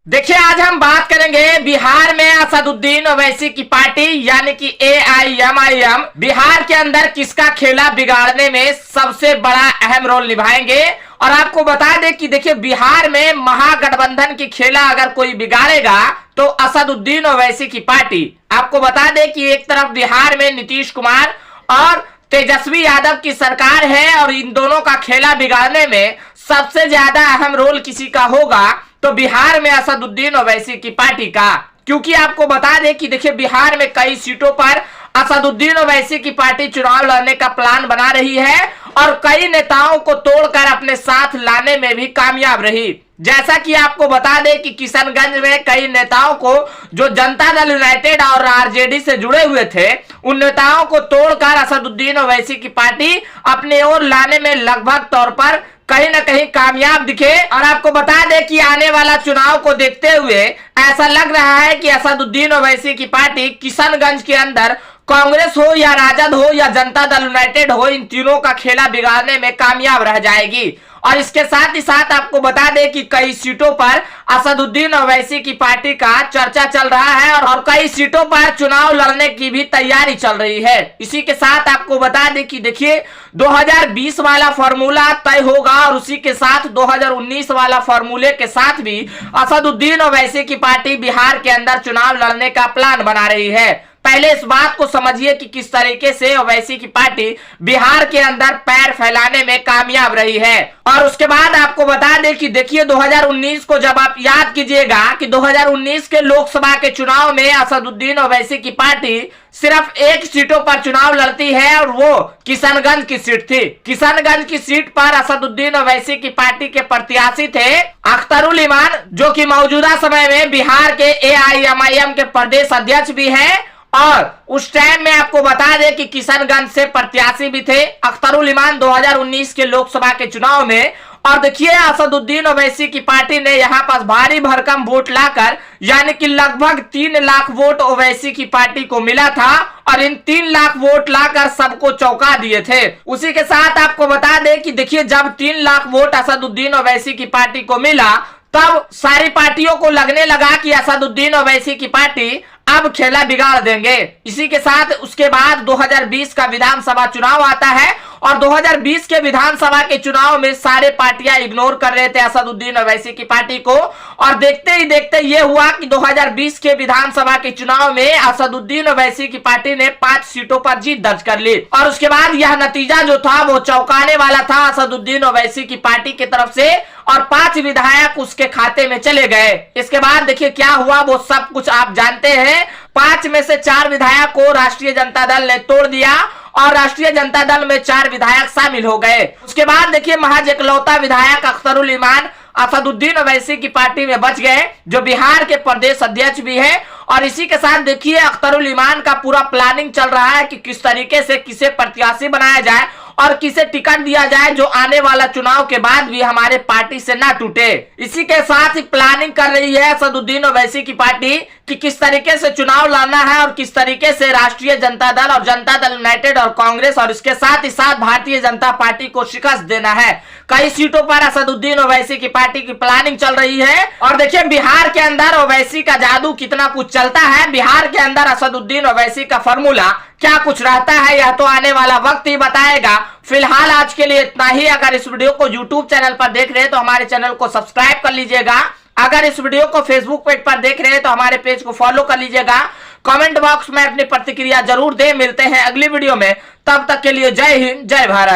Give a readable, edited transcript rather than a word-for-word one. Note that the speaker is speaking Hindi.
देखिए आज हम बात करेंगे बिहार में असदुद्दीन ओवैसी की पार्टी यानी कि AIMIM बिहार के अंदर किसका खेला बिगाड़ने में सबसे बड़ा अहम रोल निभाएंगे। और आपको बता दें कि देखिए बिहार में महागठबंधन की खेला अगर कोई बिगाड़ेगा तो असदुद्दीन ओवैसी की पार्टी। आपको बता दें कि एक तरफ बिहार में नीतीश कुमार और तेजस्वी यादव की सरकार है और इन दोनों का खेला बिगाड़ने में सबसे ज्यादा अहम रोल किसी का होगा तो बिहार में असदुद्दीन ओवैसी की पार्टी का। क्योंकि आपको बता दें कि देखिए बिहार में कई सीटों पर असदुद्दीन ओवैसी की पार्टी चुनाव लड़ने का प्लान बना रही है और कई नेताओं को तोड़कर अपने साथ लाने में भी कामयाब रही। जैसा कि आपको बता दें कि किशनगंज में कई नेताओं को जो जनता दल यूनाइटेड और आरजेडी से जुड़े हुए थे उन नेताओं को तोड़कर असदुद्दीन ओवैसी की पार्टी अपने ओर लाने में लगभग तौर पर कहीं ना कहीं कामयाब दिखे। और आपको बता दें कि आने वाला चुनाव को देखते हुए ऐसा लग रहा है कि असदुद्दीन ओवैसी की पार्टी किशनगंज के अंदर कांग्रेस हो या राजद हो या जनता दल यूनाइटेड हो इन तीनों का खेला बिगाड़ने में कामयाब रह जाएगी। और इसके साथ ही साथ आपको बता दें कि कई सीटों पर असदुद्दीन ओवैसी की पार्टी का चर्चा चल रहा है और कई सीटों पर चुनाव लड़ने की भी तैयारी चल रही है। इसी के साथ आपको बता दें कि देखिए 2020 वाला फॉर्मूला तय होगा और उसी के साथ 2019 वाला फॉर्मूले के साथ भी असदुद्दीन ओवैसी की पार्टी बिहार के अंदर चुनाव लड़ने का प्लान बना रही है। पहले इस बात को समझिए कि किस तरीके से ओवैसी की पार्टी बिहार के अंदर पैर फैलाने में कामयाब रही है। और उसके बाद आपको बता दें कि देखिए 2019 को जब आप याद कीजिएगा कि 2019 के लोकसभा के चुनाव में असदुद्दीन ओवैसी की पार्टी सिर्फ एक सीटों पर चुनाव लड़ती है और वो किशनगंज की सीट थी। किशनगंज की सीट पर असदुद्दीन ओवैसी की पार्टी के प्रत्याशी थे अख्तरुल इमान, जो कि मौजूदा समय में बिहार के AIMIM के प्रदेश अध्यक्ष भी हैं। और उस टाइम में आपको बता दें कि किशनगंज से प्रत्याशी भी थे अख्तरुल इमान 2019 के लोकसभा के चुनाव में। और देखिए असदुद्दीन ओवैसी की पार्टी ने यहाँ पर भारी भरकम वोट लाकर यानी कि लगभग 3 लाख वोट ओवैसी की पार्टी को मिला था और इन 3 लाख वोट लाकर सबको चौंका दिए थे। उसी के साथ आपको बता दें कि देखिए जब 3 लाख वोट असदुद्दीन ओवैसी की पार्टी को मिला तब सारी पार्टियों को लगने लगा कि असदुद्दीन ओवैसी की पार्टी अब खेला बिगाड़ देंगे। इसी के साथ उसके बाद 2020 का विधानसभा चुनाव आता है और 2020 के विधानसभा के चुनाव में सारे पार्टियां इग्नोर कर रहे थे असदुद्दीन ओवैसी की पार्टी को। और देखते ही देखते ये हुआ कि 2020 के विधानसभा के चुनाव में असदुद्दीन ओवैसी की पार्टी ने 5 सीटों पर जीत दर्ज कर ली। और उसके बाद यह नतीजा जो था वो चौंकाने वाला था असदुद्दीन ओवैसी की पार्टी की तरफ से और 5 विधायक उसके खाते में चले गए। इसके बाद देखिए क्या हुआ वो सब कुछ आप जानते हैं। 5 में से 4 विधायक को राष्ट्रीय जनता दल ने तोड़ दिया और राष्ट्रीय जनता दल में 4 विधायक शामिल हो गए। उसके बाद देखिए महज इकलौता विधायक अख्तरुल इमान असदुद्दीन ओवैसी की पार्टी में बच गए जो बिहार के प्रदेश अध्यक्ष भी है। और इसी के साथ देखिए अख्तरुल इमान का पूरा प्लानिंग चल रहा है कि किस तरीके से किसे प्रत्याशी बनाया जाए और किसे टिकट दिया जाए जो आने वाला चुनाव के बाद भी हमारे पार्टी से ना टूटे। इसी के साथ ही प्लानिंग कर रही है असदुद्दीन ओवैसी की पार्टी कि किस तरीके से चुनाव लड़ना है और किस तरीके से राष्ट्रीय जनता दल और जनता दल यूनाइटेड और कांग्रेस और इसके साथ ही साथ भारतीय जनता पार्टी को शिकस्त देना है। कई सीटों पर असदुद्दीन ओवैसी की पार्टी की प्लानिंग चल रही है। और देखिए बिहार के अंदर ओवैसी का जादू कितना कुछ चलता है, बिहार के अंदर असदुद्दीन ओवैसी का फॉर्मूला क्या कुछ रहता है यह तो आने वाला वक्त ही बताएगा। फिलहाल आज के लिए इतना ही। अगर इस वीडियो को यूट्यूब चैनल पर देख रहे हैं तो हमारे चैनल को सब्सक्राइब कर लीजिएगा। अगर इस वीडियो को फेसबुक पेज पर देख रहे हैं तो हमारे पेज को फॉलो कर लीजिएगा। कमेंट बॉक्स में अपनी प्रतिक्रिया जरूर दें। मिलते हैं अगली वीडियो में, तब तक के लिए जय हिंद जय भारत।